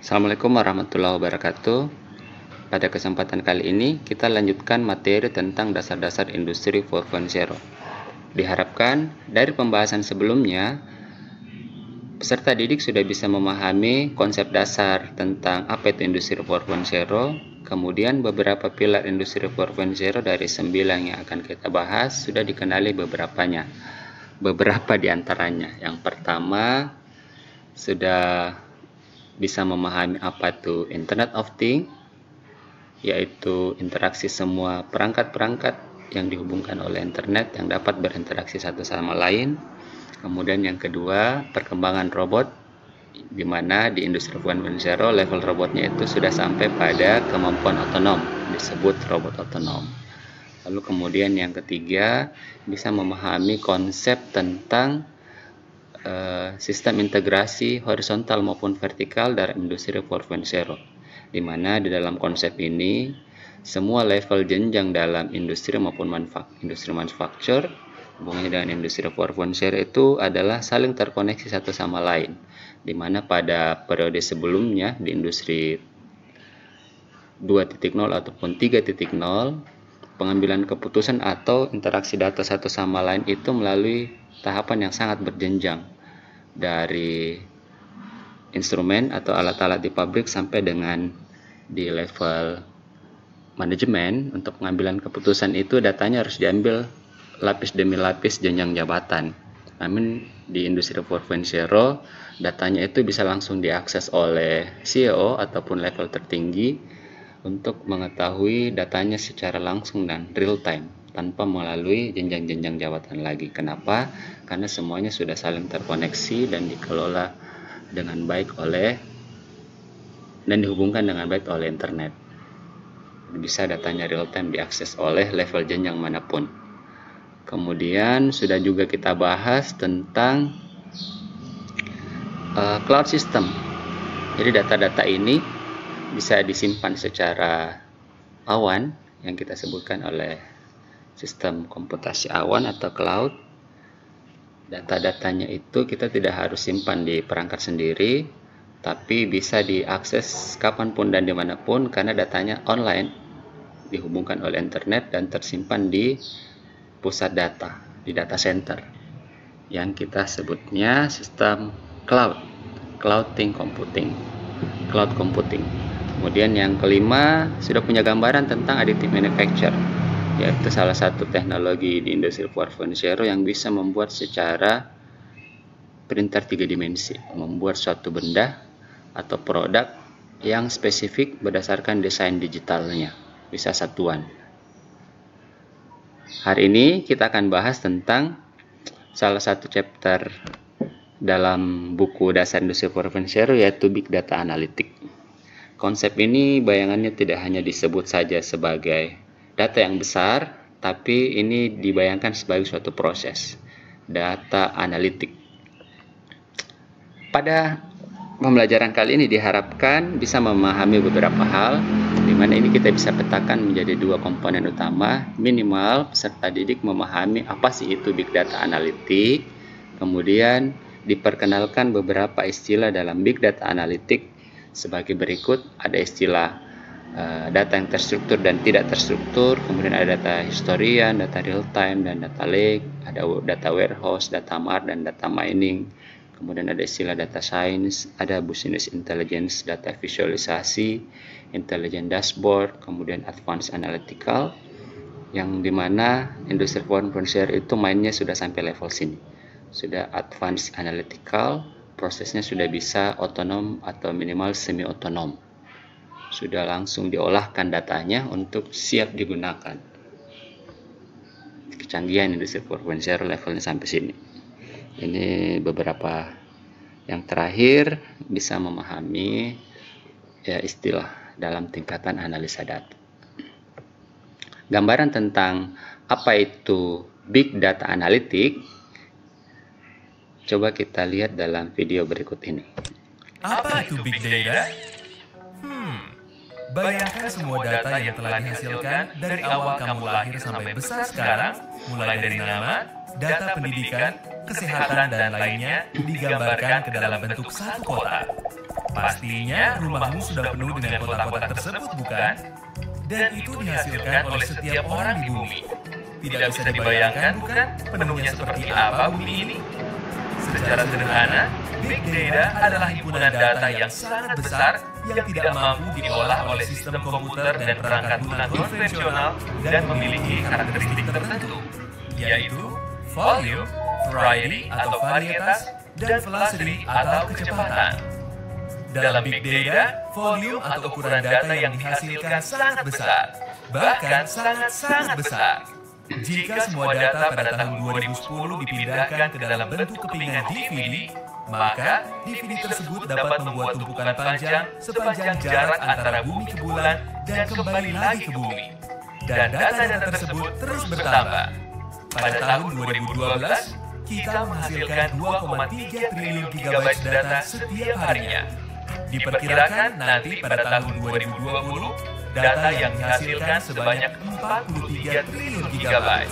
Assalamualaikum warahmatullahi wabarakatuh. Pada kesempatan kali ini kita lanjutkan materi tentang dasar-dasar industri 4.0. Diharapkan dari pembahasan sebelumnya peserta didik sudah bisa memahami konsep dasar tentang apa itu industri 4.0, kemudian beberapa pilar industri 4.0 dari 9 yang akan kita bahas sudah dikenali beberapa di antaranya. Yang pertama, sudah bisa memahami apa itu Internet of Things, yaitu interaksi semua perangkat-perangkat yang dihubungkan oleh internet yang dapat berinteraksi satu sama lain. Kemudian yang kedua, perkembangan robot, di mana di industri 4.0 level robotnya itu sudah sampai pada kemampuan otonom, disebut robot otonom. Lalu kemudian yang ketiga, bisa memahami konsep tentang sistem integrasi horizontal maupun vertikal dalam industri 4.0, di mana di dalam konsep ini semua level jenjang dalam industri maupun industri manufaktur hubungannya dengan industri 4.0 itu adalah saling terkoneksi satu sama lain, di mana pada periode sebelumnya di industri 2.0 ataupun 3.0 pengambilan keputusan atau interaksi data satu sama lain itu melalui tahapan yang sangat berjenjang, dari instrumen atau alat-alat di pabrik sampai dengan di level manajemen. Untuk pengambilan keputusan itu datanya harus diambil lapis demi lapis jenjang jabatan. Namun di industri 4.0 datanya itu bisa langsung diakses oleh CEO ataupun level tertinggi untuk mengetahui datanya secara langsung dan real time, tanpa melalui jenjang-jenjang jabatan lagi. Kenapa? Karena semuanya sudah saling terkoneksi dan dikelola dengan baik dan dihubungkan dengan baik oleh internet. Bisa datanya real time diakses oleh level jenjang manapun. Kemudian sudah juga kita bahas tentang cloud system. Jadi data-data ini bisa disimpan secara awan yang kita sebutkan oleh sistem komputasi awan atau cloud. Data-datanya itu kita tidak harus simpan di perangkat sendiri, tapi bisa diakses kapanpun dan dimanapun karena datanya online, dihubungkan oleh internet dan tersimpan di pusat data, di data center, yang kita sebutnya sistem cloud computing. Kemudian yang kelima, sudah punya gambaran tentang additive manufacture, yaitu salah satu teknologi di industri 4.0 yang bisa membuat secara printer 3 dimensi, membuat suatu benda atau produk yang spesifik berdasarkan desain digitalnya, bisa satuan. Hari ini kita akan bahas tentang salah satu chapter dalam buku dasar industri 4.0, yaitu Big Data Analytics. Konsep ini bayangannya tidak hanya disebut saja sebagai data yang besar, tapi ini dibayangkan sebagai suatu proses data analitik. Pada pembelajaran kali ini diharapkan bisa memahami beberapa hal, di mana ini kita bisa petakan menjadi dua komponen utama. Minimal peserta didik memahami apa sih itu Big Data Analytics, kemudian diperkenalkan beberapa istilah dalam Big Data Analytics sebagai berikut. Ada istilah data yang terstruktur dan tidak terstruktur, kemudian ada data historian, data real time, dan data lake, ada data warehouse, data mart, dan data mining. Kemudian ada istilah data science, ada business intelligence, data visualisasi, intelligent dashboard, kemudian advanced analytical, yang dimana industri 4.0 itu mainnya sudah sampai level sini. Sudah advanced analytical, prosesnya sudah bisa otonom atau minimal semi otonom. Sudah langsung diolahkan datanya untuk siap digunakan. Kecanggihan industri 4.0 levelnya sampai sini. Ini beberapa yang terakhir, bisa memahami istilah dalam tingkatan analisa data. Gambaran tentang apa itu Big Data Analytics coba kita lihat dalam video berikut ini. Apa itu Big Data? Bayangkan semua data yang telah dihasilkan dari awal kamu lahir sampai besar sekarang, mulai dari nama, data pendidikan, kesehatan, dan lainnya digambarkan ke dalam bentuk satu kotak. Pastinya rumahmu sudah penuh dengan kotak-kotak tersebut, bukan? Dan itu dihasilkan oleh setiap orang di bumi. Tidak bisa dibayangkan, bukan, penuhnya seperti apa bumi ini? Secara sederhana, Big Data adalah himpunan data yang sangat besar yang tidak mampu diolah oleh sistem komputer dan perangkat lunak konvensional dan memiliki karakteristik tertentu, yaitu volume, variety atau varietas, dan velocity atau kecepatan. Dalam Big Data, volume atau ukuran data yang dihasilkan sangat besar, bahkan sangat-sangat besar. Jika semua data pada tahun 2010 dipindahkan ke dalam bentuk kepingan DVD, maka DVD tersebut dapat membuat tumpukan panjang sepanjang jarak antara bumi ke bulan dan kembali lagi ke bumi. Dan data-data tersebut terus bertambah. Pada tahun 2012, kita menghasilkan 2,3 triliun gigabyte data setiap harinya. Diperkirakan nanti pada tahun 2020, data yang dihasilkan sebanyak 43 triliun gigabyte.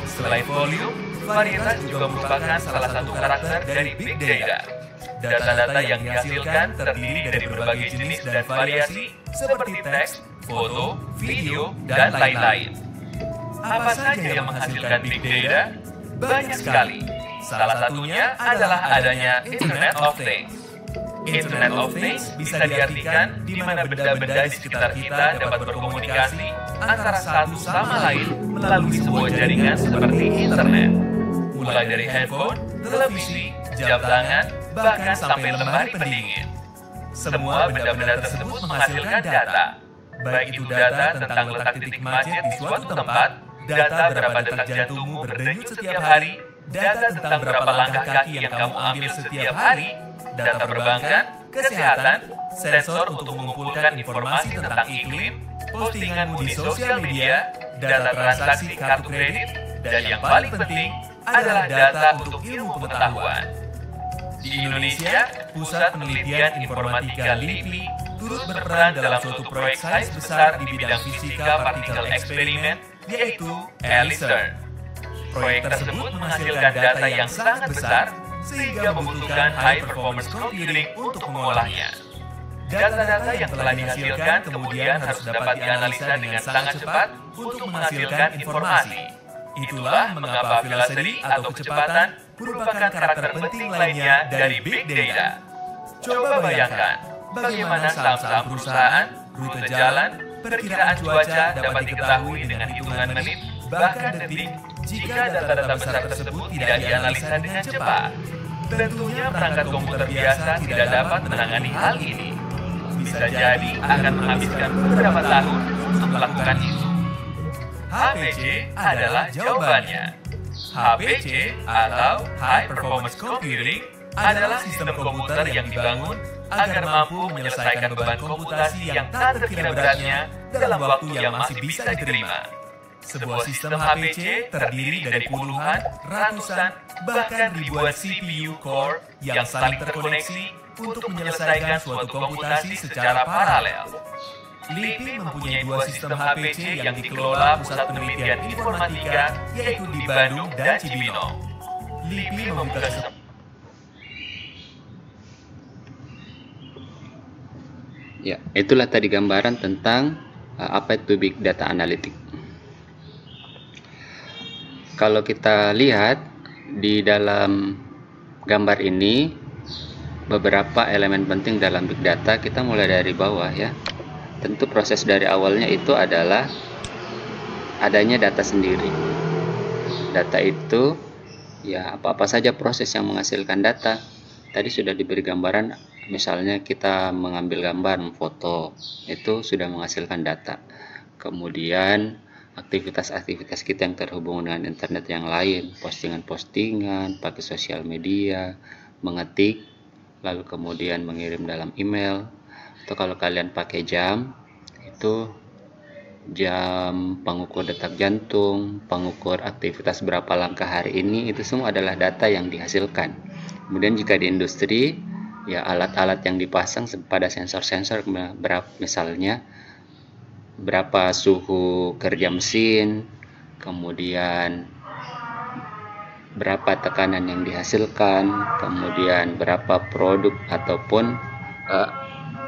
Selain volume, varietas juga merupakan salah satu karakter dari Big Data. Data-data yang dihasilkan terdiri dari berbagai jenis dan variasi seperti teks, foto, video, dan lain-lain. Apa saja yang menghasilkan Big Data? Banyak sekali. Salah satunya adalah adanya Internet of Things. Internet of Things bisa diartikan di mana benda-benda di sekitar kita dapat berkomunikasi antara satu sama lain melalui sebuah jaringan seperti internet. Mulai dari handphone, televisi, jam tangan, bahkan sampai lemari pendingin. Semua benda-benda tersebut menghasilkan data. Baik itu data tentang letak titik macet di suatu tempat, data berapa detak jantungmu berdenyut setiap hari, data tentang berapa langkah kaki yang kamu ambil setiap hari, data perbankan, kesehatan, sensor untuk mengumpulkan informasi tentang iklim, postinganmu di sosial media, data transaksi kartu kredit, dan yang paling penting adalah data untuk ilmu pengetahuan. Di Indonesia, Pusat Penelitian Informatika LIPI turut berperan dalam suatu proyek sains besar di bidang fisika partikel eksperimen, yaitu ELICERN. Proyek tersebut menghasilkan data yang sangat besar sehingga membutuhkan high performance computing untuk mengolahnya. Data-data yang telah dihasilkan kemudian harus dapat dianalisa dengan sangat cepat untuk menghasilkan informasi. Itulah mengapa velocity atau kecepatan merupakan karakter penting lainnya dari Big Data. Coba bayangkan, bagaimana saham-saham perusahaan, rute jalan, perkiraan cuaca dapat diketahui dengan hitungan menit, bahkan detik, jika data-data besar tersebut tidak dianalisa dengan cepat. Tentunya perangkat komputer biasa tidak dapat menangani hal ini. Bisa jadi akan menghabiskan beberapa tahun untuk melakukan itu. HPC adalah jawabannya. HPC atau High Performance Computing adalah sistem komputer yang dibangun agar mampu menyelesaikan beban komputasi yang tak terkira beratnya dalam waktu yang masih bisa diterima. Sebuah sistem HPC terdiri dari puluhan, ratusan, bahkan ribuan CPU core yang saling terkoneksi untuk menyelesaikan suatu komputasi secara paralel. LIPI mempunyai dua sistem HPC yang dikelola Pusat Penelitian Informatika, yaitu di Bandung dan Cibinong. LIPI membuka Ya, itulah tadi gambaran tentang apa itu Big Data Analytics. Kalau kita lihat di dalam gambar ini, beberapa elemen penting dalam Big Data, kita mulai dari bawah ya. Tentu proses dari awalnya itu adalah adanya data sendiri. Data itu ya apa-apa saja proses yang menghasilkan data. Tadi sudah diberi gambaran, misalnya kita mengambil gambar, foto, itu sudah menghasilkan data. Kemudian aktivitas-aktivitas kita yang terhubung dengan internet yang lain, postingan-postingan, pakai sosial media, mengetik, lalu kemudian mengirim dalam email. Atau kalau kalian pakai jam, itu jam pengukur detak jantung, pengukur aktivitas berapa langkah hari ini, itu semua adalah data yang dihasilkan. Kemudian jika di industri, ya alat-alat yang dipasang pada sensor-sensor, misalnya berapa suhu kerja mesin, kemudian berapa tekanan yang dihasilkan, kemudian berapa produk ataupun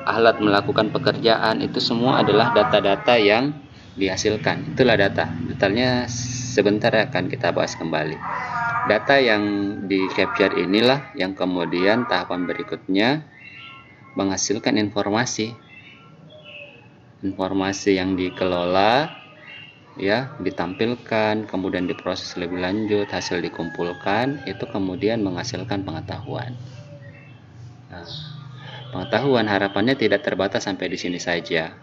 alat melakukan pekerjaan, itu semua adalah data-data yang dihasilkan. Itulah data. Detailnya sebentar akan kita bahas kembali. Data yang di capture inilah yang kemudian tahapan berikutnya menghasilkan informasi yang dikelola, ya, ditampilkan, kemudian diproses lebih lanjut, hasil dikumpulkan, itu kemudian menghasilkan pengetahuan. Nah, pengetahuan harapannya tidak terbatas sampai di sini saja.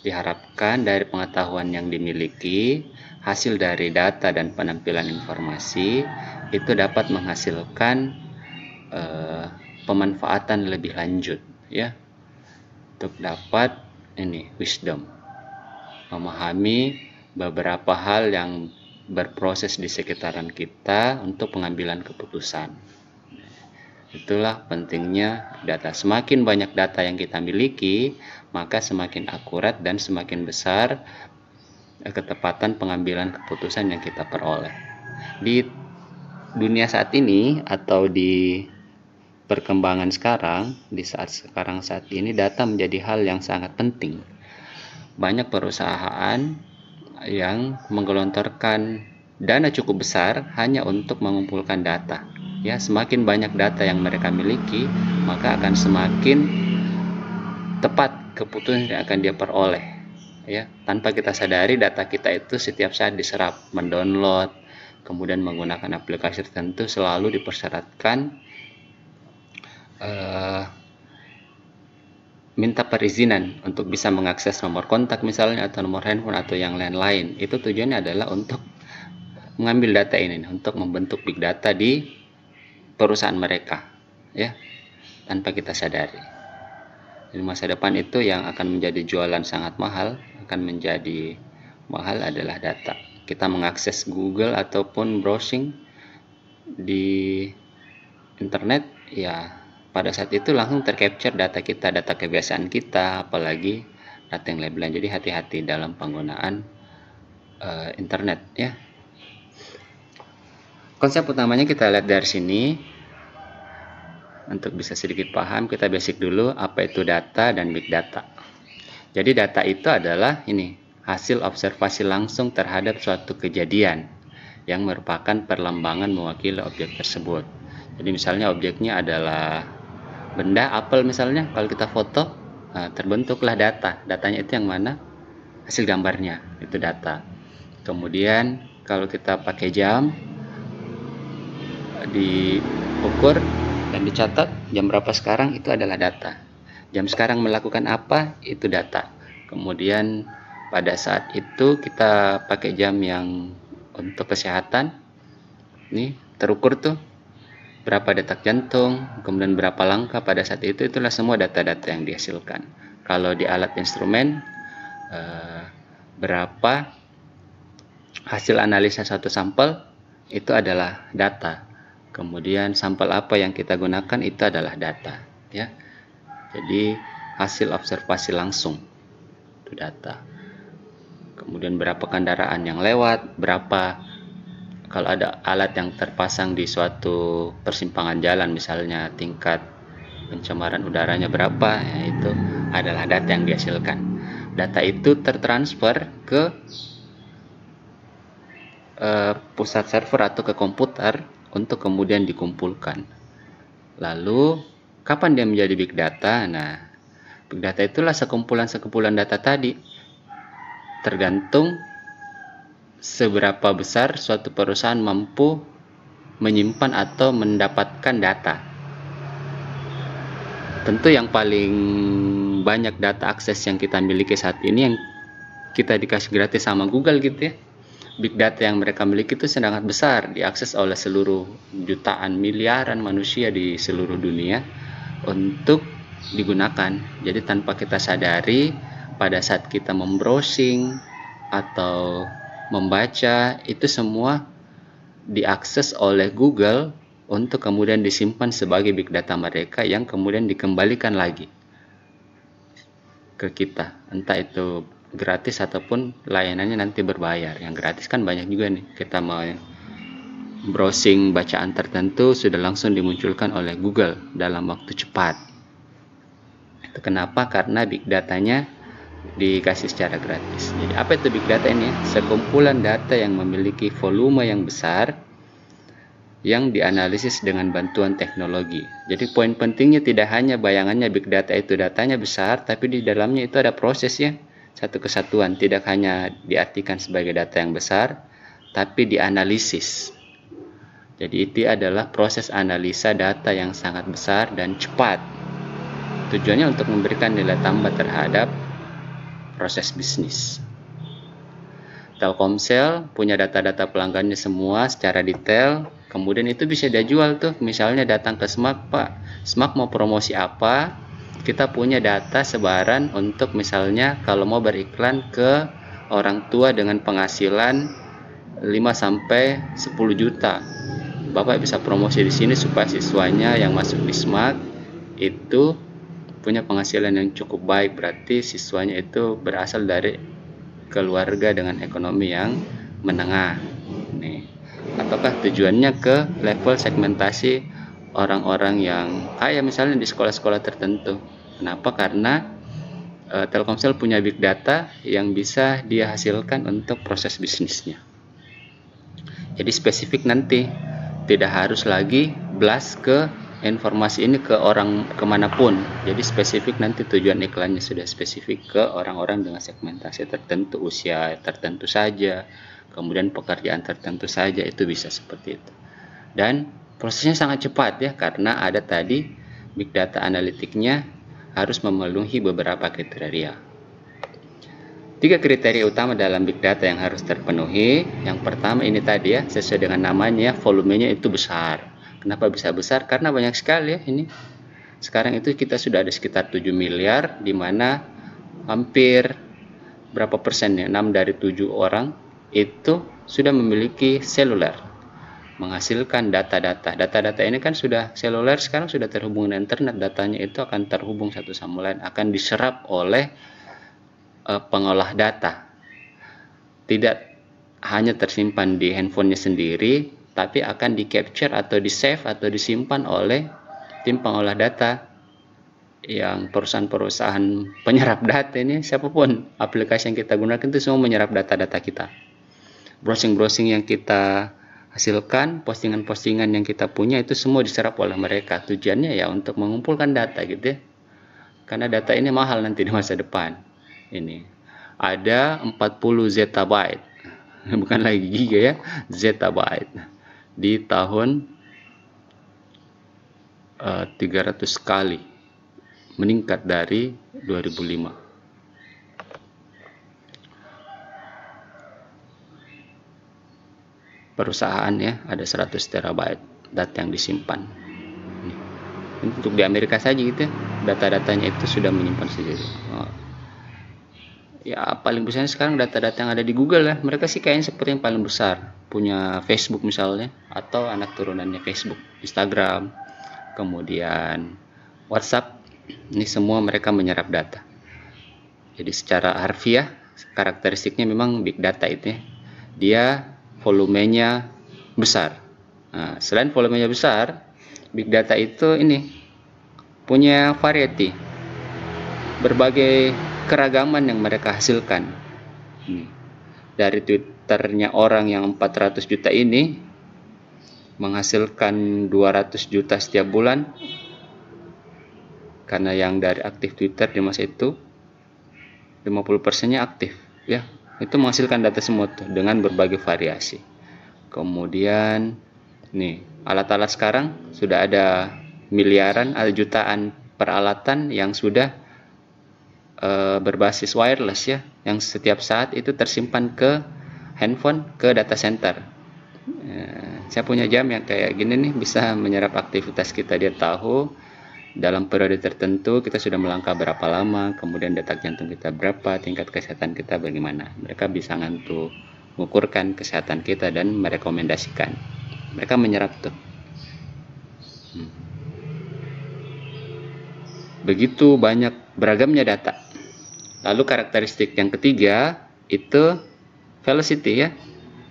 Diharapkan dari pengetahuan yang dimiliki, hasil dari data dan penampilan informasi itu dapat menghasilkan pemanfaatan lebih lanjut, ya, untuk dapat wisdom, memahami beberapa hal yang berproses di sekitaran kita untuk pengambilan keputusan. Itulah pentingnya data. Semakin banyak data yang kita miliki, maka semakin akurat dan semakin besar ketepatan pengambilan keputusan yang kita peroleh. Di dunia saat ini atau di perkembangan sekarang, saat ini data menjadi hal yang sangat penting. Banyak perusahaan yang menggelontorkan dana cukup besar hanya untuk mengumpulkan data. Ya, semakin banyak data yang mereka miliki, maka akan semakin tepat keputusan yang akan dia peroleh. Ya, tanpa kita sadari data kita itu setiap saat diserap, mendownload, kemudian menggunakan aplikasi tertentu selalu dipersyaratkan minta perizinan untuk bisa mengakses nomor kontak misalnya, atau nomor handphone atau yang lain-lain. Itu tujuannya adalah untuk mengambil data ini, untuk membentuk big data di perusahaan mereka, ya, tanpa kita sadari. Di masa depan itu yang akan menjadi jualan sangat mahal, adalah data. Kita mengakses Google ataupun browsing di internet, ya, pada saat itu langsung tercapture data kita, data kebiasaan kita, apalagi data yang lain. Jadi hati-hati dalam penggunaan internet, ya. Konsep utamanya kita lihat dari sini. Untuk bisa sedikit paham, kita basic dulu apa itu data dan big data. Jadi data itu adalah hasil observasi langsung terhadap suatu kejadian yang merupakan perlembangan mewakili objek tersebut. Jadi misalnya objeknya adalah benda apel misalnya, kalau kita foto, terbentuklah data. Datanya itu yang mana? Hasil gambarnya, itu data. Kemudian kalau kita pakai jam, diukur dan dicatat jam berapa sekarang, itu adalah data. Jam sekarang melakukan apa, itu data. Kemudian pada saat itu kita pakai jam yang untuk kesehatan, ini terukur tuh berapa detak jantung, kemudian berapa langkah pada saat itu, itulah semua data-data yang dihasilkan. Kalau di alat instrumen, berapa hasil analisa satu sampel, itu adalah data. Kemudian sampel apa yang kita gunakan, itu adalah data, ya. Jadi hasil observasi langsung itu data. Kemudian berapa kendaraan yang lewat, berapa kalau ada alat yang terpasang di suatu persimpangan jalan misalnya, tingkat pencemaran udaranya berapa, ya, itu adalah data yang dihasilkan. Data itu tertransfer ke pusat server atau ke komputer untuk kemudian dikumpulkan. Lalu kapan dia menjadi big data? Nah, big data itulah sekumpulan data tadi, tergantung seberapa besar suatu perusahaan mampu menyimpan atau mendapatkan data. Tentu yang paling banyak data akses yang kita miliki saat ini, yang kita dikasih gratis sama Google gitu ya. Big data yang mereka miliki itu sangat besar, diakses oleh seluruh jutaan miliaran manusia di seluruh dunia untuk digunakan. Jadi tanpa kita sadari, pada saat kita membrowsing atau membaca, itu semua diakses oleh Google untuk kemudian disimpan sebagai big data mereka, yang kemudian dikembalikan lagi ke kita, entah itu gratis ataupun layanannya nanti berbayar. Yang gratis kan banyak juga nih, kita mau browsing bacaan tertentu sudah langsung dimunculkan oleh Google dalam waktu cepat. Kenapa? Karena big datanya dikasih secara gratis. Jadi apa itu big data ini? Sekumpulan data yang memiliki volume yang besar yang dianalisis dengan bantuan teknologi. Jadi poin pentingnya tidak hanya bayangannya big data itu datanya besar, tapi di dalamnya itu ada prosesnya, satu kesatuan. Tidak hanya diartikan sebagai data yang besar, tapi dianalisis. Jadi itu adalah proses analisa data yang sangat besar dan cepat. Tujuannya untuk memberikan nilai tambah terhadap proses bisnis. Telkomsel punya data-data pelanggannya semua secara detail, kemudian itu bisa dijual tuh. Misalnya datang ke Smart, Pak, Smart mau promosi apa? Kita punya data sebaran untuk misalnya kalau mau beriklan ke orang tua dengan penghasilan 5 sampai 10 juta. Bapak bisa promosi di sini supaya siswanya yang masuk di Smart itu punya penghasilan yang cukup baik. Berarti siswanya itu berasal dari keluarga dengan ekonomi yang menengah. Nih, ataukah tujuannya ke level segmentasi orang-orang yang kaya misalnya di sekolah-sekolah tertentu. Kenapa? Karena Telkomsel punya big data yang bisa dia hasilkan untuk proses bisnisnya. Jadi spesifik nanti, tidak harus lagi blast ke informasi ini ke orang kemanapun. Jadi spesifik nanti tujuan iklannya sudah spesifik ke orang-orang dengan segmentasi tertentu, usia tertentu saja, kemudian pekerjaan tertentu saja, itu bisa seperti itu. Dan prosesnya sangat cepat ya, karena ada tadi big data analitiknya harus memenuhi beberapa kriteria. 3 kriteria utama dalam big data yang harus terpenuhi. Yang pertama ini tadi ya, sesuai dengan namanya, volumenya itu besar. Kenapa bisa besar? Karena banyak sekali ya ini. Sekarang itu kita sudah ada sekitar 7 miliar, di mana hampir berapa persennya? 6 dari 7 orang itu sudah memiliki seluler, menghasilkan data-data. Data-data ini kan sudah seluler, sekarang sudah terhubung dengan internet. Datanya itu akan terhubung satu sama lain, akan diserap oleh pengolah data. Tidak hanya tersimpan di handphonenya sendiri, tapi akan di capture atau di save atau disimpan oleh tim pengolah data yang perusahaan-perusahaan penyerap data ini, siapapun aplikasi yang kita gunakan itu semua menyerap data-data kita. Browsing-browsing yang kita hasilkan, postingan-postingan yang kita punya itu semua diserap oleh mereka. Tujuannya ya untuk mengumpulkan data gitu ya. Karena data ini mahal nanti di masa depan. Ini ada 40 zettabyte, bukan lagi giga ya, zettabyte di tahun 300 kali meningkat dari 2005. Perusahaan ya ada 100 terabyte data yang disimpan. Ini untuk di Amerika saja gitu ya, data-datanya itu sudah menyimpan sendiri. Ya paling besarnya sekarang data-data yang ada di Google ya, mereka sih kayaknya seperti yang paling besar, punya Facebook misalnya, atau anak turunannya Facebook, Instagram, kemudian WhatsApp. Ini semua mereka menyerap data. Jadi secara harfiah karakteristiknya memang big data itu ya, dia volumenya besar. Nah, selain volumenya besar, big data itu ini punya variety, berbagai keragaman yang mereka hasilkan. Dari Twitternya orang yang 400 juta ini menghasilkan 200 juta setiap bulan, karena yang dari aktif Twitter di masa itu 50%-nya aktif ya, itu menghasilkan data semua tuh dengan berbagai variasi. Kemudian nih alat-alat sekarang sudah ada miliaran atau jutaan peralatan yang sudah berbasis wireless ya, yang setiap saat itu tersimpan ke handphone, ke data center. Saya punya jam yang kayak gini nih, bisa menyerap aktivitas kita. Dia tahu dalam periode tertentu kita sudah melangkah berapa lama, kemudian detak jantung kita berapa, tingkat kesehatan kita bagaimana. Mereka bisa mengukurkan kesehatan kita dan merekomendasikan. Mereka menyerap tuh. Begitu banyak beragamnya data. Lalu karakteristik yang ketiga itu velocity ya.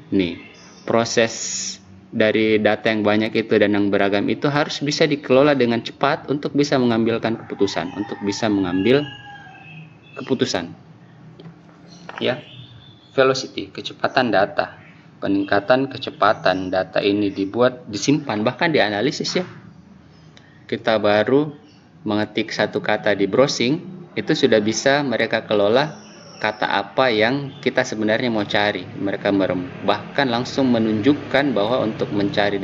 Nih, proses dari data yang banyak itu dan yang beragam itu harus bisa dikelola dengan cepat untuk bisa mengambil keputusan. Ya, velocity, kecepatan data, peningkatan kecepatan data ini disimpan, bahkan dianalisis ya. Kita baru mengetik satu kata di browsing, itu sudah bisa mereka kelola kata apa yang kita sebenarnya mau cari. Mereka bahkan langsung menunjukkan bahwa untuk mencari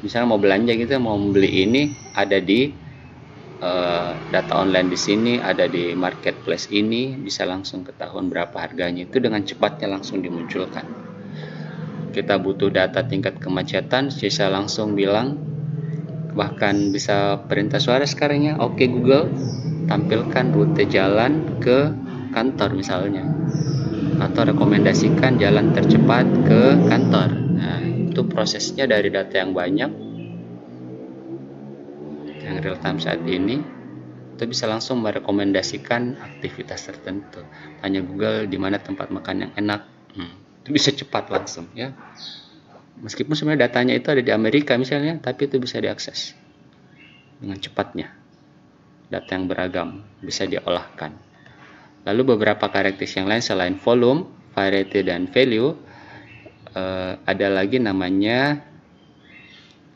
misalnya mau belanja gitu, mau membeli ini, ada di data online di sini, ada di marketplace ini, bisa langsung ketahuan berapa harganya. Itu dengan cepatnya langsung dimunculkan. Kita butuh data tingkat kemacetan, bisa langsung bilang, bahkan bisa perintah suara sekarang ya, oke Google, tampilkan rute jalan ke kantor misalnya, atau rekomendasikan jalan tercepat ke kantor. Nah, itu prosesnya dari data yang banyak, yang real time saat ini, itu bisa langsung merekomendasikan aktivitas tertentu. Tanya Google di mana tempat makan yang enak, itu bisa cepat langsung ya. Meskipun sebenarnya datanya itu ada di Amerika misalnya, tapi itu bisa diakses dengan cepatnya. Data yang beragam bisa diolahkan. Lalu beberapa karakteristik yang lain selain volume, variety, dan value, ada lagi namanya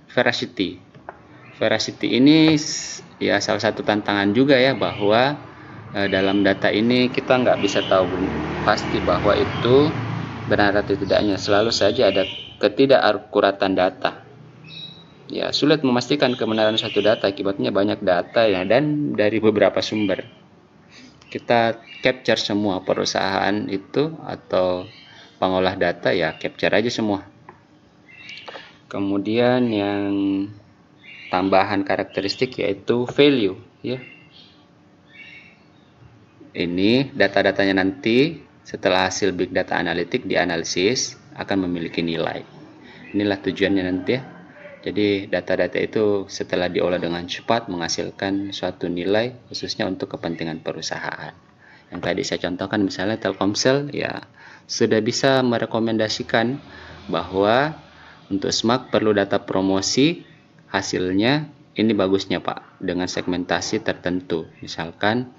veracity. Veracity ini ya salah satu tantangan juga ya, bahwa dalam data ini kita nggak bisa tahu pasti bahwa itu benar atau tidaknya. Selalu saja ada ketidakakuratan data. Ya, sulit memastikan kebenaran suatu data, akibatnya banyak data ya, dan dari beberapa sumber. Kita capture semua perusahaan itu atau pengolah data ya, capture aja semua. Kemudian yang tambahan karakteristik yaitu value ya. Ini data-datanya nanti setelah hasil big data analytic dianalisis akan memiliki nilai. Inilah tujuannya nanti ya. Jadi data-data itu setelah diolah dengan cepat menghasilkan suatu nilai khususnya untuk kepentingan perusahaan. Yang tadi saya contohkan misalnya Telkomsel ya sudah bisa merekomendasikan bahwa untuk Smart perlu data promosi, hasilnya ini bagusnya Pak dengan segmentasi tertentu. Misalkan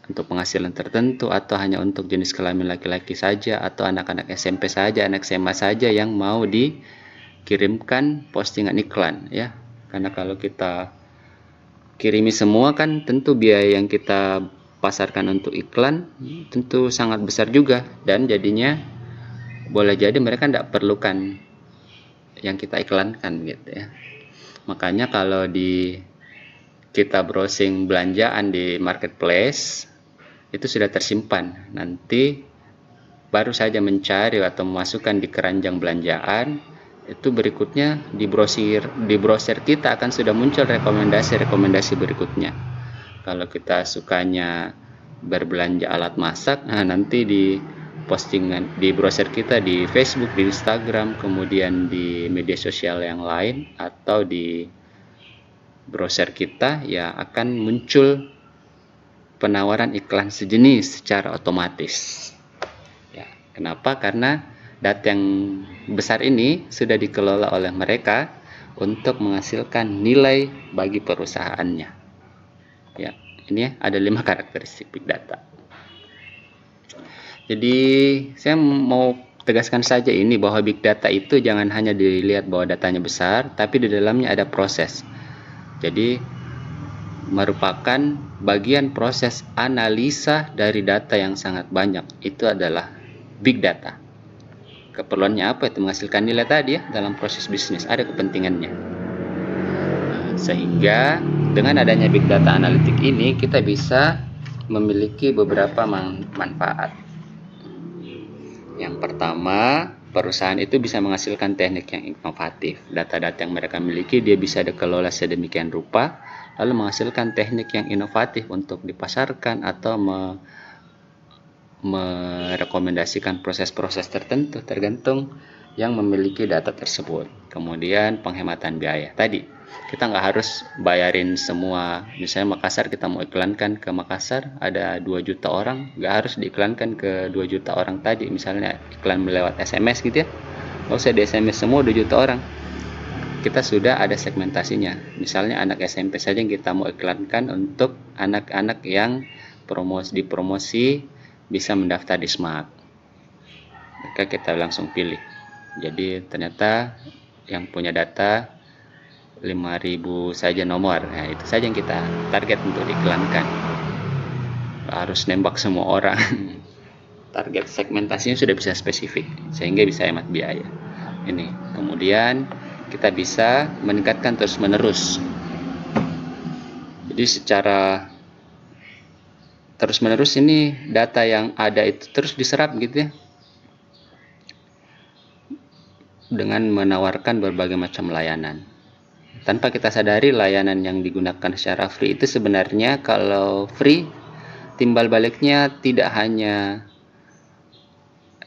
untuk penghasilan tertentu, atau hanya untuk jenis kelamin laki-laki saja, atau anak-anak SMP saja, anak SMA saja yang mau dikirimkan postingan iklan ya. Karena kalau kita kirimi semua kan tentu biaya yang kita pasarkan untuk iklan tentu sangat besar juga, dan jadinya boleh jadi mereka tidak perlukan yang kita iklankan gitu ya. Makanya kalau kita browsing belanjaan di marketplace itu sudah tersimpan, nanti baru saja mencari atau memasukkan di keranjang belanjaan, itu berikutnya di browser kita akan sudah muncul rekomendasi berikutnya. Kalau kita sukanya berbelanja alat masak, nah nanti di postingan di browser kita di Facebook, di Instagram, kemudian di media sosial yang lain, atau di browser kita ya akan muncul penawaran iklan sejenis secara otomatis. Ya, kenapa? Karena data yang besar ini sudah dikelola oleh mereka untuk menghasilkan nilai bagi perusahaannya. Ya, ini ada 5 karakteristik big data. Jadi saya mau tegaskan saja ini bahwa big data itu jangan hanya dilihat bahwa datanya besar, tapi di dalamnya ada proses. Jadi merupakan bagian proses analisa dari data yang sangat banyak. Itu adalah big data. Keperluannya apa? Itu menghasilkan nilai tadi ya, dalam proses bisnis ada kepentingannya. Sehingga dengan adanya big data analitik ini kita bisa memiliki beberapa manfaat. Yang pertama, perusahaan itu bisa menghasilkan teknik yang inovatif. Data-data yang mereka miliki dia bisa dikelola sedemikian rupa, lalu menghasilkan teknik yang inovatif untuk dipasarkan atau merekomendasikan proses-proses tertentu tergantung yang memiliki data tersebut. Kemudian penghematan biaya. Tadi kita nggak harus bayarin semua. Misalnya Makassar, kita mau iklankan ke Makassar ada 2 juta orang, nggak harus diiklankan ke 2 juta orang tadi. Misalnya iklan lewat SMS gitu ya, nggak usah di SMS semua 2 juta orang. Kita sudah ada segmentasinya. Misalnya anak SMP saja yang kita mau iklankan untuk anak-anak yang dipromosi bisa mendaftar di Smart. Maka kita langsung pilih. Jadi ternyata yang punya data 5.000 saja nomor. Nah, itu saja yang kita target untuk diiklankan. Harus nembak semua orang. Target segmentasinya sudah bisa spesifik sehingga bisa hemat biaya. Ini. Kemudian kita bisa meningkatkan terus-menerus. Jadi secara terus-menerus ini data yang ada itu terus diserap gitu ya. Dengan menawarkan berbagai macam layanan. Tanpa kita sadari layanan yang digunakan secara free itu sebenarnya kalau free timbal baliknya tidak hanya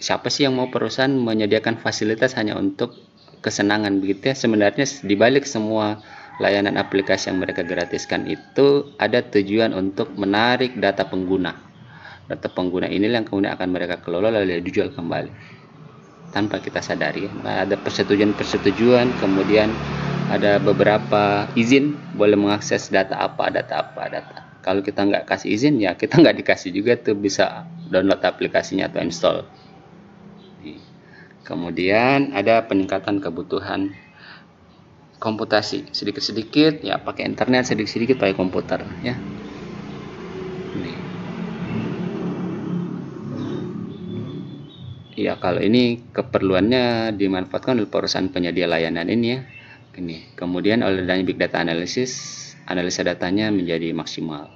siapa sih yang mau perusahaan menyediakan fasilitas hanya untuk kesenangan begitu ya. Sebenarnya dibalik semua layanan aplikasi yang mereka gratiskan itu ada tujuan untuk menarik data pengguna. Data pengguna inilah yang kemudian akan mereka kelola lalu dijual kembali tanpa kita sadari. Ada persetujuan, kemudian ada beberapa izin boleh mengakses data apa. Kalau kita nggak kasih izin ya kita nggak dikasih juga tuh bisa download aplikasinya atau install. Kemudian ada peningkatan kebutuhan komputasi, sedikit-sedikit ya pakai internet, sedikit-sedikit pakai komputer ya. Ya kalau ini keperluannya dimanfaatkan oleh perusahaan penyedia layanan ini ya. Kemudian oleh adanya big data analisa datanya menjadi maksimal.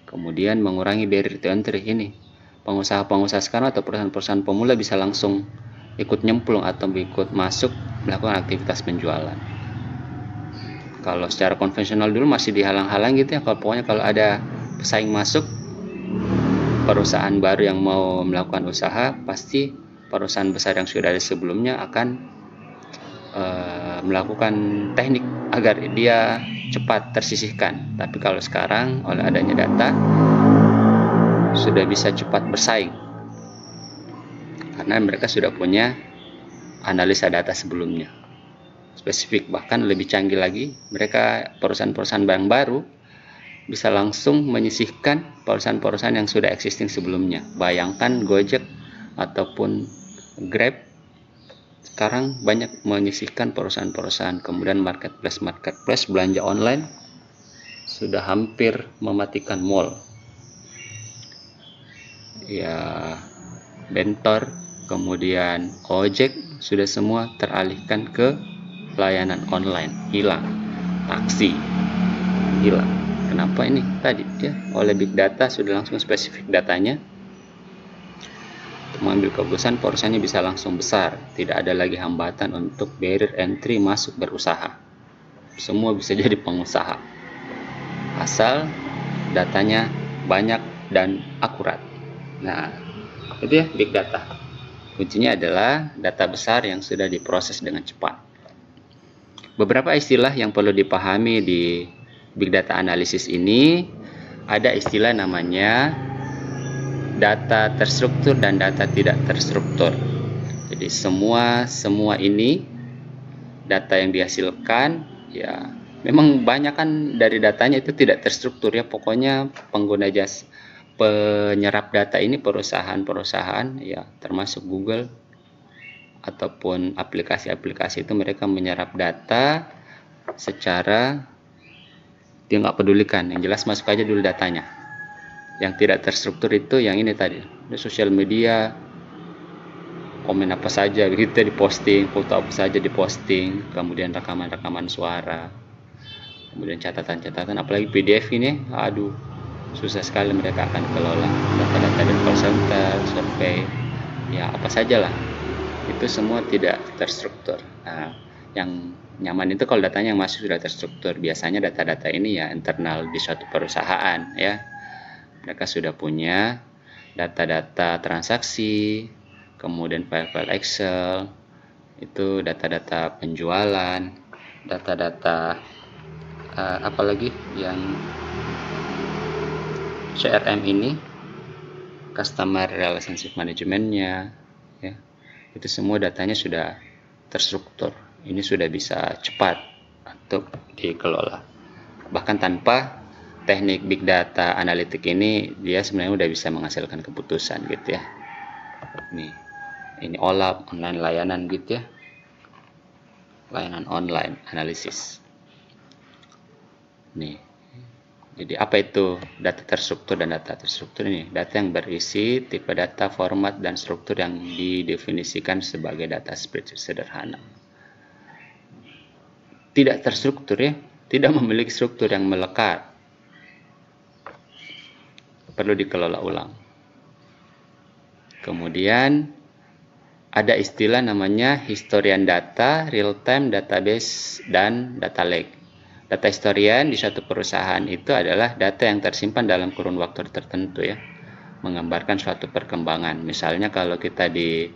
Kemudian mengurangi barrier to entry ini. Pengusaha-pengusaha sekarang atau perusahaan-perusahaan pemula bisa langsung ikut nyemplung atau ikut masuk melakukan aktivitas penjualan. Kalau secara konvensional dulu masih dihalang-halang gitu ya. Pokoknya kalau ada pesaing masuk, perusahaan baru yang mau melakukan usaha, pasti perusahaan besar yang sudah ada sebelumnya akan melakukan teknik agar dia cepat tersisihkan. Tapi kalau sekarang oleh adanya data sudah bisa cepat bersaing. Karena mereka sudah punya analisa data sebelumnya spesifik, bahkan lebih canggih lagi. Mereka perusahaan-perusahaan yang baru bisa langsung menyisihkan perusahaan-perusahaan yang sudah existing sebelumnya. Bayangkan Gojek ataupun Grab sekarang banyak menyisihkan perusahaan-perusahaan. Kemudian marketplace belanja online sudah hampir mematikan mall ya. Bentor, kemudian ojek sudah semua teralihkan ke layanan online, hilang. Taksi hilang. Kenapa ini? Tadi ya oleh big data sudah langsung spesifik datanya. Untuk mengambil keputusan perusahaannya bisa langsung besar, tidak ada lagi hambatan untuk barrier entry masuk berusaha. Semua bisa jadi pengusaha asal datanya banyak dan akurat. Nah, itu ya big data. Kuncinya adalah data besar yang sudah diproses dengan cepat. Beberapa istilah yang perlu dipahami di big data analisis ini, ada istilah namanya data terstruktur dan data tidak terstruktur. Jadi semua ini data yang dihasilkan ya memang banyak kan dari datanya itu tidak terstruktur ya. Pokoknya pengguna jasa penyerap data ini perusahaan-perusahaan ya, termasuk Google ataupun aplikasi-aplikasi itu mereka menyerap data secara dia nggak pedulikan, yang jelas masuk aja dulu datanya. Yang tidak terstruktur itu yang ini tadi, di sosial media komen apa saja begitu diposting, foto apa saja diposting, kemudian rekaman-rekaman suara, kemudian catatan-catatan, apalagi PDF ini, aduh susah sekali mereka akan kelola. Data-data dan call center, survei, ya apa sajalah, itu semua tidak terstruktur. Nah, yang nyaman itu kalau datanya yang masih sudah terstruktur. Biasanya data-data ini ya internal di suatu perusahaan ya. Mereka sudah punya data-data transaksi, kemudian file-file Excel, itu data-data penjualan, data-data apalagi yang CRM ini, Customer Relationship Management-nya ya. Itu semua datanya sudah terstruktur. Ini sudah bisa cepat untuk dikelola. Bahkan tanpa teknik big data analitik ini, dia sebenarnya udah bisa menghasilkan keputusan gitu ya. Ini OLAP, online layanan gitu ya. Layanan online analisis. Jadi apa itu data terstruktur dan data terstruktur ini? Data yang berisi tipe data, format, dan struktur yang didefinisikan sebagai data spreadsheet sederhana. Tidak terstruktur ya, tidak memiliki struktur yang melekat. Perlu dikelola ulang. Kemudian ada istilah namanya historian data, real-time database, dan data lake. Data historian di suatu perusahaan itu adalah data yang tersimpan dalam kurun waktu tertentu ya, menggambarkan suatu perkembangan. Misalnya kalau kita di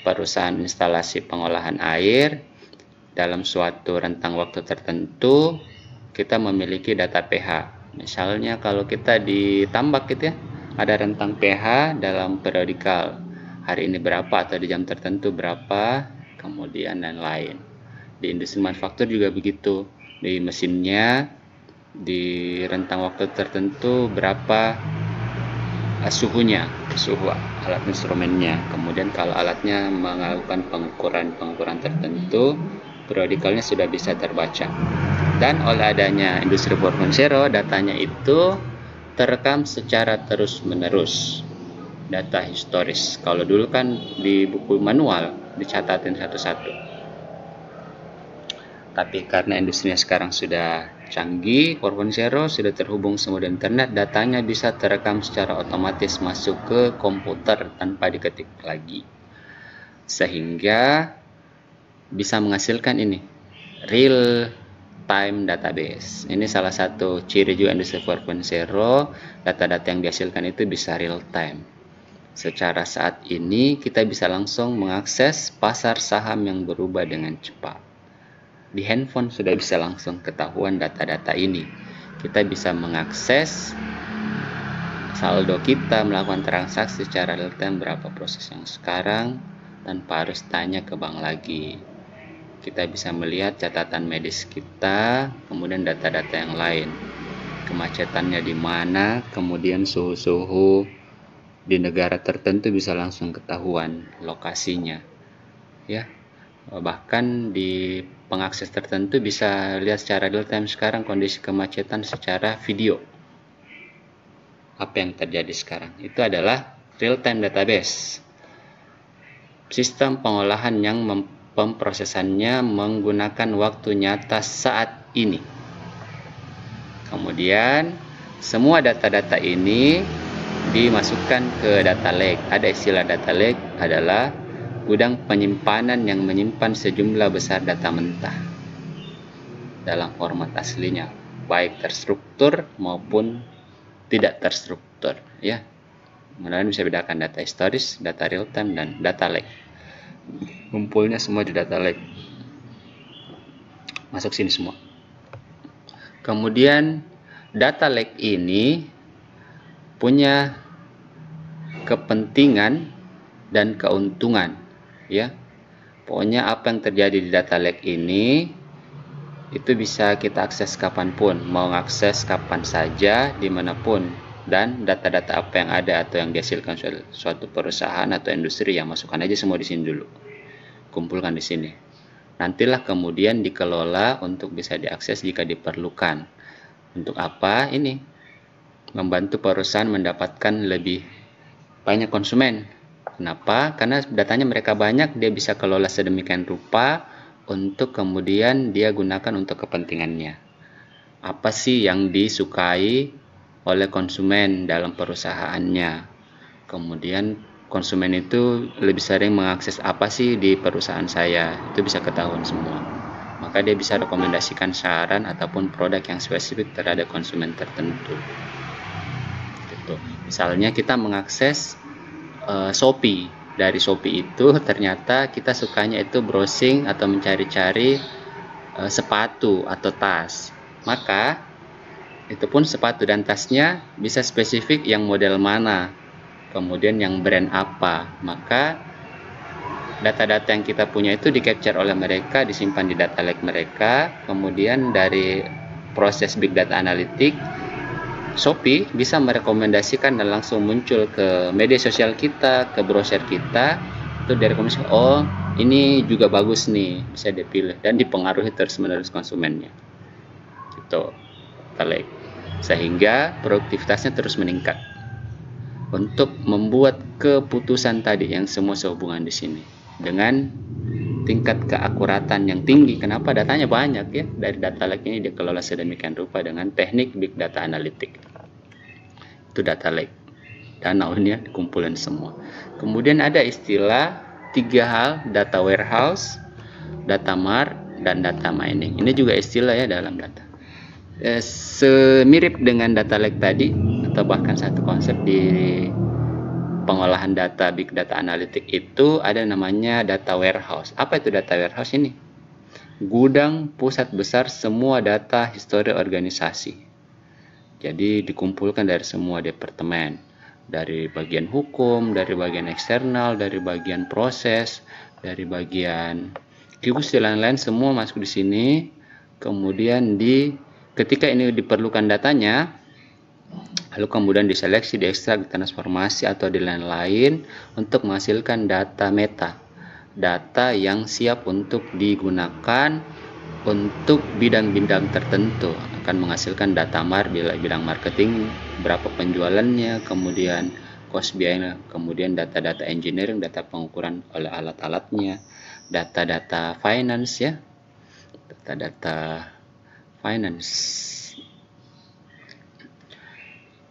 perusahaan instalasi pengolahan air, dalam suatu rentang waktu tertentu kita memiliki data pH. Misalnya kalau kita di tambak gitu ya, ada rentang pH dalam periodikal. Hari ini berapa atau di jam tertentu berapa, kemudian dan lain. Di industri manufaktur juga begitu. Di mesinnya di rentang waktu tertentu berapa suhunya, suhu alat instrumennya. Kemudian kalau alatnya melakukan pengukuran tertentu, periodikalnya sudah bisa terbaca. Dan oleh adanya industri 4.0, datanya itu terekam secara terus-menerus. Data historis. Kalau dulu kan di buku manual dicatatin satu-satu. Tapi karena industrinya sekarang sudah canggih, 4.0 sudah terhubung semua dengan internet, datanya bisa terekam secara otomatis masuk ke komputer tanpa diketik lagi. Sehingga bisa menghasilkan ini, real time database. Ini salah satu ciri juga industri 4.0, data-data yang dihasilkan itu bisa real time. Secara saat ini kita bisa langsung mengakses pasar saham yang berubah dengan cepat. Di handphone sudah bisa langsung ketahuan data-data ini. Kita bisa mengakses saldo kita, melakukan transaksi secara real time, berapa proses yang sekarang, tanpa harus tanya ke bank lagi. Kita bisa melihat catatan medis kita, kemudian data-data yang lain. Kemacetannya di mana, kemudian suhu-suhu di negara tertentu bisa langsung ketahuan lokasinya. Ya. Bahkan di pengakses tertentu bisa lihat secara real time sekarang kondisi kemacetan secara video. Apa yang terjadi sekarang? Itu adalah real time database. Sistem pengolahan yang pemprosesannya menggunakan waktu nyata saat ini. Kemudian semua data-data ini dimasukkan ke data lake. Ada istilah data lake adalah gudang penyimpanan yang menyimpan sejumlah besar data mentah dalam format aslinya, baik terstruktur maupun tidak terstruktur ya. Kemudian bisa bedakan data historis, data real time, dan data lake. Kumpulnya semua di data lake. Masuk sini semua. Kemudian data lake ini punya kepentingan dan keuntungan ya. Pokoknya apa yang terjadi di data lake ini itu bisa kita akses kapanpun, mau akses kapan saja, dimanapun. Dan data-data apa yang ada atau yang dihasilkan suatu perusahaan atau industri, yang masukkan aja semua di sini dulu, kumpulkan di sini. Nantilah kemudian dikelola untuk bisa diakses jika diperlukan. Untuk apa ini? Membantu perusahaan mendapatkan lebih banyak konsumen. Kenapa? Karena datanya mereka banyak, dia bisa kelola sedemikian rupa untuk kemudian dia gunakan untuk kepentingannya. Apa sih yang disukai oleh konsumen dalam perusahaannya? Kemudian konsumen itu lebih sering mengakses apa sih di perusahaan saya, itu bisa ketahuan semua. Maka dia bisa rekomendasikan saran ataupun produk yang spesifik terhadap konsumen tertentu. Gitu. Misalnya kita mengakses Shopee. Dari Shopee itu ternyata kita sukanya itu browsing atau mencari-cari sepatu atau tas. Maka itu pun sepatu dan tasnya bisa spesifik yang model mana, kemudian yang brand apa. Maka data-data yang kita punya itu di-capture oleh mereka, disimpan di data lake mereka. Kemudian dari proses big data analytic, Shopee bisa merekomendasikan dan langsung muncul ke media sosial kita, ke browser kita. Itu direkomendasi, oh ini juga bagus nih, bisa dipilih dan dipengaruhi terus-menerus konsumennya. Itu data lake. Sehingga produktivitasnya terus meningkat untuk membuat keputusan tadi yang semua sehubungan di sini dengan tingkat keakuratan yang tinggi. Kenapa? Datanya banyak ya. Dari data lake ini dikelola sedemikian rupa dengan teknik big data analytic. Itu data lake. Danaunya dikumpulin semua. Kemudian ada istilah 3 hal, data warehouse, data mart, dan data mining. Ini juga istilah ya dalam data. Semirip dengan data lake tadi, atau bahkan satu konsep di pengolahan data big data analytic itu ada namanya data warehouse. Apa itu data warehouse ini? Gudang pusat besar semua data histori organisasi. Jadi dikumpulkan dari semua departemen, dari bagian hukum, dari bagian eksternal, dari bagian proses, dari bagian QC dan lain-lain, semua masuk di sini. Kemudian ketika ini diperlukan datanya, lalu kemudian diseleksi, diekstrak, ditransformasi atau di lain-lain untuk menghasilkan data meta, data yang siap untuk digunakan untuk bidang-bidang tertentu. Akan menghasilkan data mart bila bidang marketing, berapa penjualannya, kemudian cost biayanya, kemudian data-data engineering, data pengukuran oleh alat-alatnya, data-data finance ya, data-data finance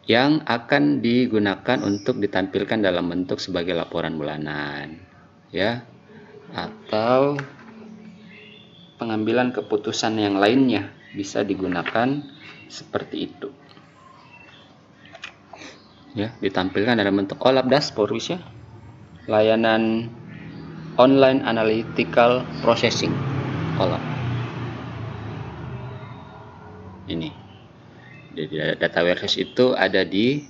yang akan digunakan untuk ditampilkan dalam bentuk sebagai laporan bulanan ya, atau pengambilan keputusan yang lainnya bisa digunakan seperti itu ya, ditampilkan dalam bentuk OLAP dashboard ya, layanan online analytical processing OLAP. Ini jadi data warehouse itu ada di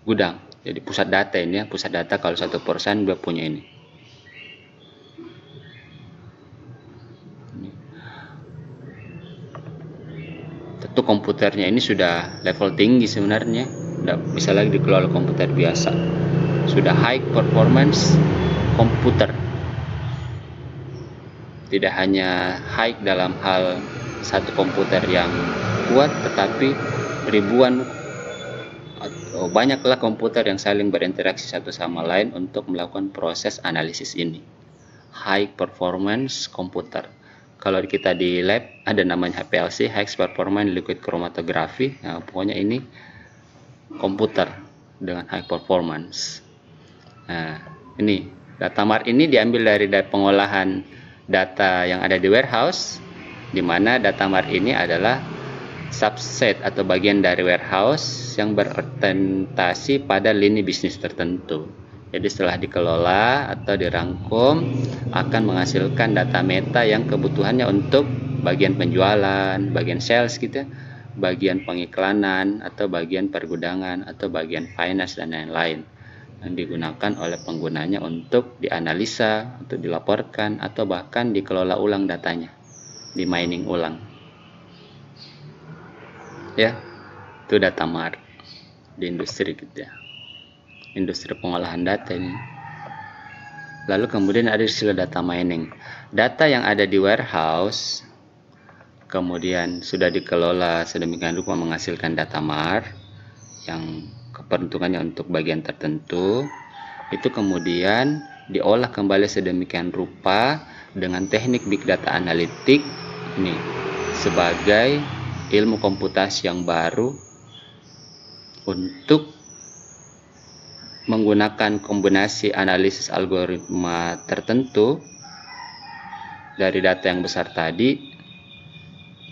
gudang, jadi pusat data ini ya, pusat data kalau satu perusahaan dia punya ini. Tentu komputernya ini sudah level tinggi sebenarnya, tidak bisa lagi dikelola komputer biasa, sudah high performance komputer, tidak hanya high dalam hal satu komputer yang kuat, tetapi ribuan atau banyaklah komputer yang saling berinteraksi satu sama lain untuk melakukan proses analisis ini. High performance komputer. Kalau kita di lab ada namanya HPLC, High Performance Liquid Chromatography. Nah, pokoknya ini komputer dengan high performance. Nah, ini data mart ini diambil dari pengolahan data yang ada di warehouse, di mana data mart ini adalah subset atau bagian dari warehouse yang berorientasi pada lini bisnis tertentu. Jadi setelah dikelola atau dirangkum akan menghasilkan data meta yang kebutuhannya untuk bagian penjualan, bagian sales gitu, bagian pengiklanan atau bagian pergudangan atau bagian finance dan lain-lain, yang digunakan oleh penggunanya untuk dianalisa, untuk dilaporkan atau bahkan dikelola ulang datanya, di mining ulang ya. Itu data mart di industri gitu ya, industri pengolahan data ini. Lalu kemudian ada istilah data mining, data yang ada di warehouse kemudian sudah dikelola sedemikian rupa menghasilkan data mart yang keperuntukannya untuk bagian tertentu, itu kemudian diolah kembali sedemikian rupa dengan teknik big data analytic ini sebagai ilmu komputasi yang baru untuk menggunakan kombinasi analisis algoritma tertentu dari data yang besar tadi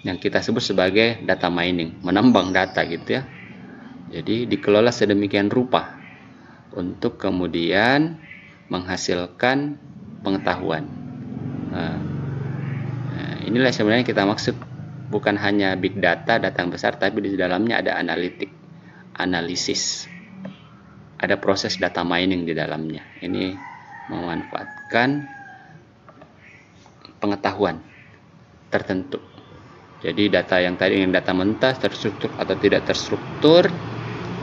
yang kita sebut sebagai data mining, menambang data gitu ya. Jadi dikelola sedemikian rupa untuk kemudian menghasilkan pengetahuan. Nah, inilah sebenarnya kita maksud, bukan hanya big data, data yang besar, tapi di dalamnya ada analisis, ada proses data mining di dalamnya. Ini memanfaatkan pengetahuan tertentu. Jadi data yang tadi yang data mentah, terstruktur atau tidak terstruktur,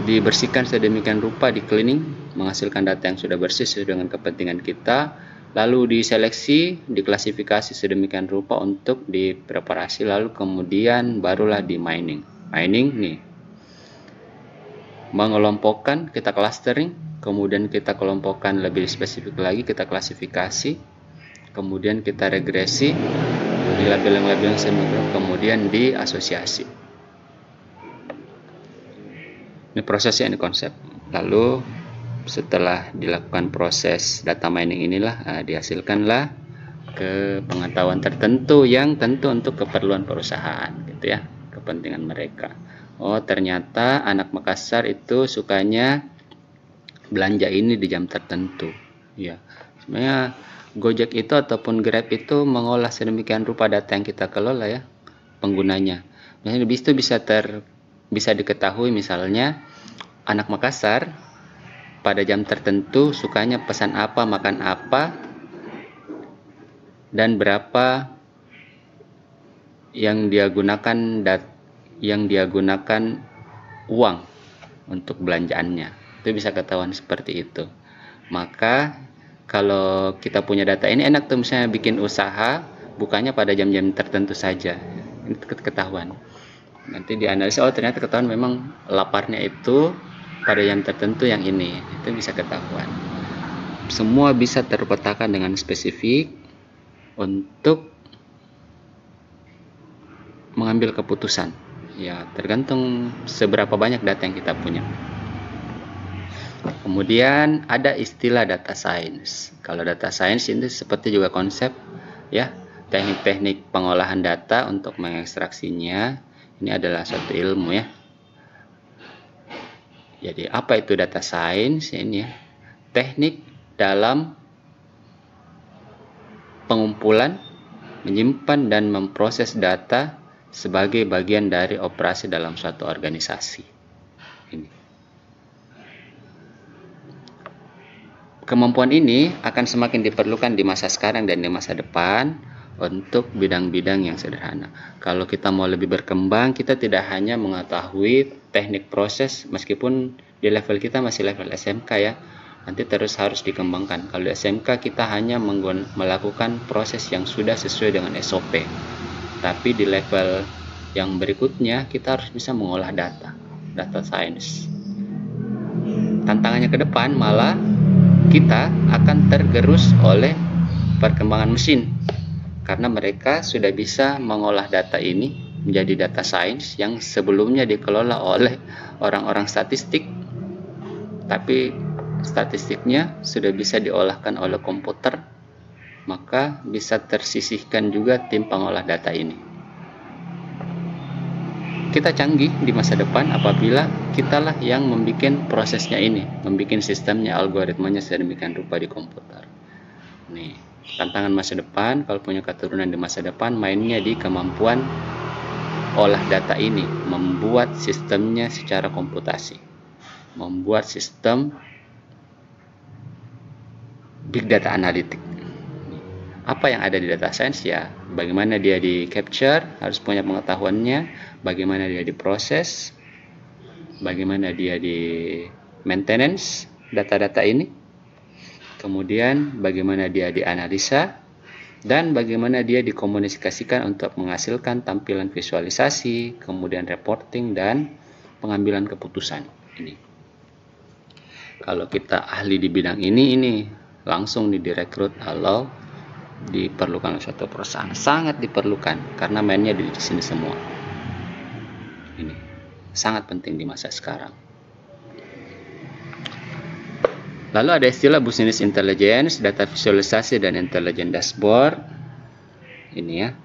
dibersihkan sedemikian rupa, di cleaning, menghasilkan data yang sudah bersih sesuai dengan kepentingan kita, lalu diseleksi, diklasifikasi sedemikian rupa untuk dipreparasi, lalu kemudian barulah di mining. Mining nih, mengelompokkan, kita clustering, kemudian kita kelompokkan lebih spesifik lagi, kita klasifikasi, kemudian kita regresi, di label-label yang semigrup, kemudian di asosiasi. Ini prosesnya, ini konsep. Lalu setelah dilakukan proses data mining inilah dihasilkanlah ke pengetahuan tertentu yang tentu untuk keperluan perusahaan, gitu ya, kepentingan mereka. Oh, ternyata anak Makassar itu sukanya belanja ini di jam tertentu. Ya, sebenarnya Gojek itu ataupun Grab itu mengolah sedemikian rupa data yang kita kelola ya, penggunanya. Misalnya itu bisa diketahui misalnya anak Makassar pada jam tertentu sukanya pesan apa, makan apa, dan berapa yang dia gunakan uang untuk belanjaannya. Itu bisa ketahuan seperti itu. Maka kalau kita punya data ini enak tuh, misalnya bikin usaha bukanya pada jam-jam tertentu saja, ini ketahuan. Nanti dianalisa, oh ternyata ketahuan memang laparnya itu pada jam tertentu yang ini, itu bisa ketahuan. Semua bisa terpetakan dengan spesifik untuk mengambil keputusan. Ya, tergantung seberapa banyak data yang kita punya. Kemudian ada istilah data science. Kalau data science ini seperti juga konsep ya, teknik-teknik pengolahan data untuk mengekstraksinya. Ini adalah suatu ilmu ya. Jadi apa itu data science ini ya? Teknik dalam pengumpulan, menyimpan dan memproses data sebagai bagian dari operasi dalam suatu organisasi. Ini. Kemampuan ini akan semakin diperlukan di masa sekarang dan di masa depan untuk bidang-bidang yang sederhana. Kalau kita mau lebih berkembang, kita tidak hanya mengetahui teknik proses, meskipun di level kita masih level SMK ya, nanti terus harus dikembangkan. Kalau di SMK kita hanya melakukan proses yang sudah sesuai dengan SOP, tapi di level yang berikutnya kita harus bisa mengolah data science. Tantangannya ke depan malah kita akan tergerus oleh perkembangan mesin, karena mereka sudah bisa mengolah data ini menjadi data science yang sebelumnya dikelola oleh orang-orang statistik, tapi statistiknya sudah bisa diolahkan oleh komputer, maka bisa tersisihkan juga tim pengolah data ini. Kita canggih di masa depan apabila kitalah yang membuat prosesnya ini, membuat sistemnya, algoritmanya sedemikian rupa di komputer. Nih, tantangan masa depan, kalau punya keturunan di masa depan, mainnya di kemampuan olah data ini, membuat sistemnya secara komputasi, membuat sistem big data analytic. Apa yang ada di data science ya, bagaimana dia di capture, harus punya pengetahuannya, bagaimana dia diproses, bagaimana dia di maintenance data-data ini, kemudian bagaimana dia dianalisa, dan bagaimana dia dikomunikasikan untuk menghasilkan tampilan visualisasi, kemudian reporting dan pengambilan keputusan. Ini kalau kita ahli di bidang ini langsung direkrut kalau diperlukan oleh suatu perusahaan, sangat diperlukan karena mainnya di sini semua. Ini sangat penting di masa sekarang. Lalu ada istilah business intelligence, data visualisasi dan intelligent dashboard. Ini ya,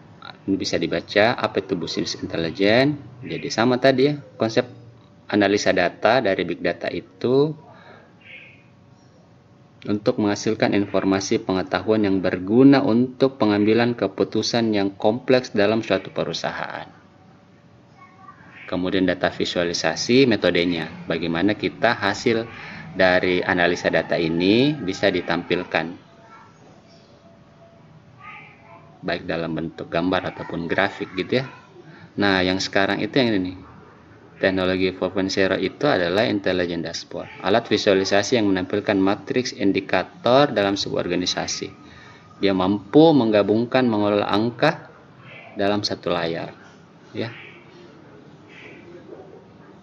ini bisa dibaca apa itu business intelligence. Jadi sama tadi ya, konsep analisa data dari big data itu untuk menghasilkan informasi pengetahuan yang berguna untuk pengambilan keputusan yang kompleks dalam suatu perusahaan. Kemudian data visualisasi, metodenya, bagaimana kita hasil dari analisa data ini bisa ditampilkan baik dalam bentuk gambar ataupun grafik gitu ya. Nah, yang sekarang itu yang ini nih. Teknologi 4.0 itu adalah Intelligent Dashboard, alat visualisasi yang menampilkan matriks indikator dalam sebuah organisasi. Dia mampu menggabungkan mengelola angka dalam satu layar, ya.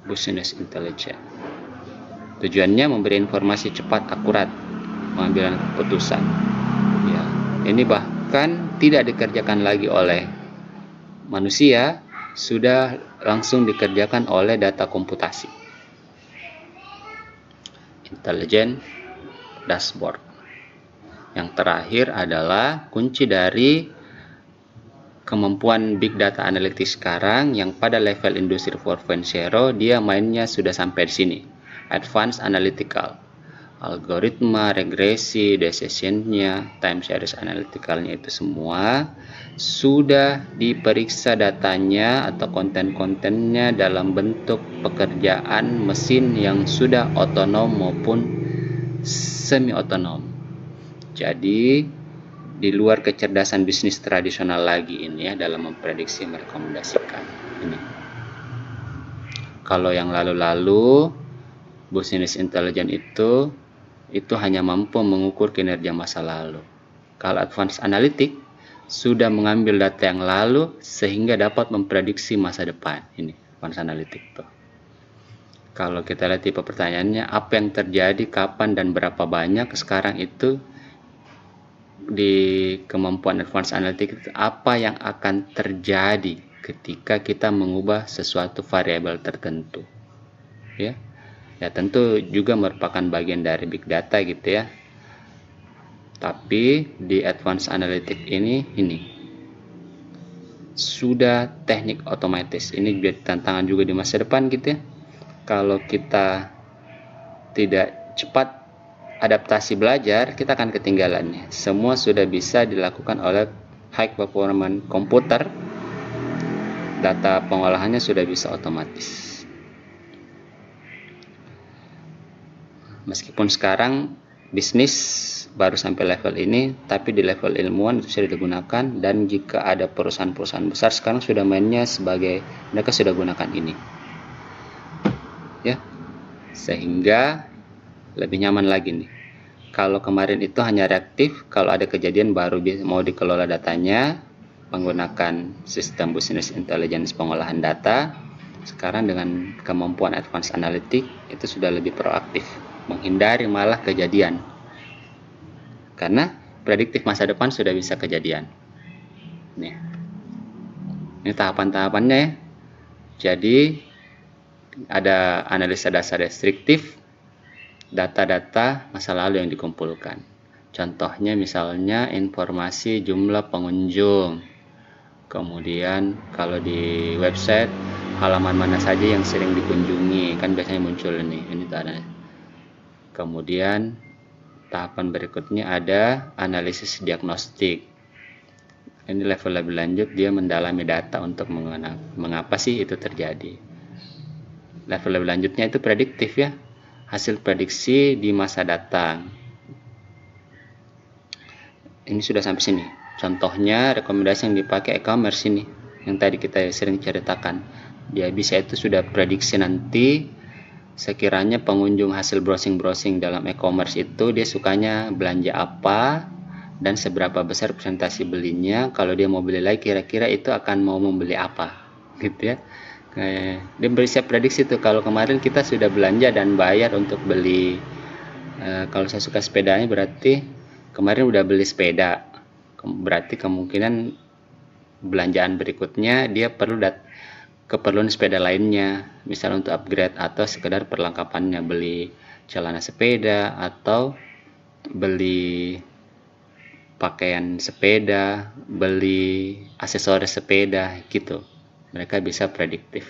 Business Intelligence. Tujuannya memberi informasi cepat, akurat, pengambilan keputusan. Ya, ini bahkan tidak dikerjakan lagi oleh manusia, sudah langsung dikerjakan oleh data komputasi. Intelligent Dashboard. Yang terakhir adalah kunci dari kemampuan Big Data Analytics sekarang yang pada level Industri 4.0 dia mainnya sudah sampai di sini. Advanced Analytical. Algoritma, regresi, decision-nya, time series analytical-nya itu semua sudah diperiksa datanya atau konten-kontennya dalam bentuk pekerjaan mesin yang sudah otonom maupun semi-otonom. Jadi di luar kecerdasan bisnis tradisional lagi ini ya dalam memprediksi merekomendasikan ini. Kalau yang lalu-lalu Business Intelligence itu hanya mampu mengukur kinerja masa lalu. Kalau Advanced Analytics sudah mengambil data yang lalu sehingga dapat memprediksi masa depan. Ini Advanced Analytics tuh. Kalau kita lihat tipe pertanyaannya, apa yang terjadi, kapan dan berapa banyak, sekarang itu di kemampuan Advanced Analytics apa yang akan terjadi ketika kita mengubah sesuatu variabel tertentu. Ya. Ya tentu juga merupakan bagian dari big data gitu ya. Tapi di Advanced Analytics ini sudah teknik otomatis. Ini jadi tantangan juga di masa depan gitu ya. Kalau kita tidak cepat adaptasi belajar, kita akan ketinggalannya. Semua sudah bisa dilakukan oleh high performance komputer. Data pengolahannya sudah bisa otomatis. Meskipun sekarang bisnis baru sampai level ini, tapi di level ilmuwan itu sudah digunakan, dan jika ada perusahaan-perusahaan besar sekarang sudah mainnya sebagai mereka sudah gunakan ini. Ya. Sehingga lebih nyaman lagi nih. Kalau kemarin itu hanya reaktif, kalau ada kejadian baru mau dikelola datanya menggunakan sistem Business Intelligence pengolahan data. Sekarang dengan kemampuan Advanced Analytics itu sudah lebih proaktif, menghindari malah kejadian, karena prediktif masa depan sudah bisa kejadian. Nih, ini tahapan-tahapannya ya. Jadi ada analisa dasar restriktif, data-data masa lalu yang dikumpulkan. Contohnya misalnya informasi jumlah pengunjung, kemudian kalau di website halaman mana saja yang sering dikunjungi, kan biasanya muncul ini tanda. Kemudian tahapan berikutnya ada analisis diagnostik. Ini level lebih lanjut, dia mendalami data untuk mengapa sih itu terjadi. Level lebih lanjutnya itu prediktif ya, hasil prediksi di masa datang. Ini sudah sampai sini. Contohnya rekomendasi yang dipakai e-commerce ini, yang tadi kita sering ceritakan. Dia bisa itu sudah prediksi nanti sekiranya pengunjung hasil browsing dalam e-commerce itu dia sukanya belanja apa dan seberapa besar presentasi belinya. Kalau dia mau beli lagi kira-kira itu akan mau membeli apa gitu ya. Dia bisa prediksi tuh, kalau kemarin kita sudah belanja dan bayar untuk beli, kalau saya suka sepedanya berarti kemarin udah beli sepeda, berarti kemungkinan belanjaan berikutnya dia perlu keperluan sepeda lainnya, misal untuk upgrade atau sekedar perlengkapannya, beli celana sepeda atau beli pakaian sepeda, beli aksesoris sepeda gitu. Mereka bisa prediktif.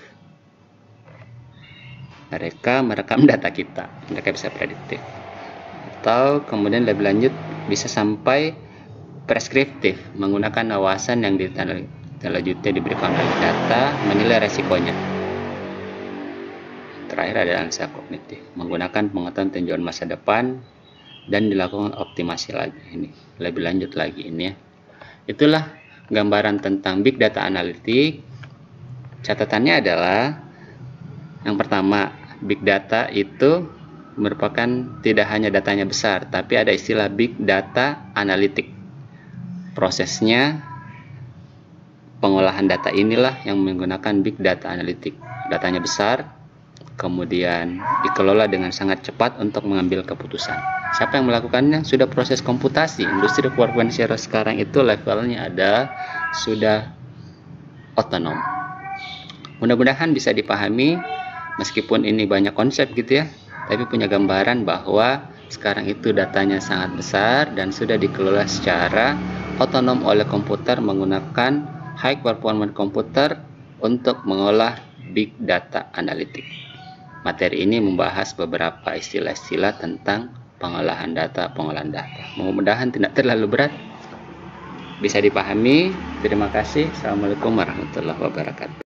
Mereka merekam data kita, mereka bisa prediktif. Atau kemudian lebih lanjut bisa sampai preskriptif, menggunakan wawasan yang selanjutnya diberikan oleh data, menilai resikonya. Terakhir ada analisa kognitif, menggunakan pengetahuan tinjauan masa depan dan dilakukan optimasi lagi. Ini lebih lanjut lagi ini ya. Itulah gambaran tentang Big Data Analytics, catatannya adalah yang pertama, Big Data itu merupakan tidak hanya datanya besar, tapi ada istilah Big Data Analytics. Prosesnya pengolahan data inilah yang menggunakan Big Data Analytics. Datanya besar, kemudian dikelola dengan sangat cepat untuk mengambil keputusan. Siapa yang melakukannya? Sudah proses komputasi. Industri 4.0 sekarang itu levelnya sudah otonom. Mudah-mudahan bisa dipahami, meskipun ini banyak konsep gitu ya, tapi punya gambaran bahwa sekarang itu datanya sangat besar dan sudah dikelola secara otonom oleh komputer menggunakan high performance komputer untuk mengolah Big Data Analytics. Materi ini membahas beberapa istilah-istilah tentang pengolahan data. Mudah-mudahan tidak terlalu berat, bisa dipahami. Terima kasih. Assalamualaikum warahmatullahi wabarakatuh.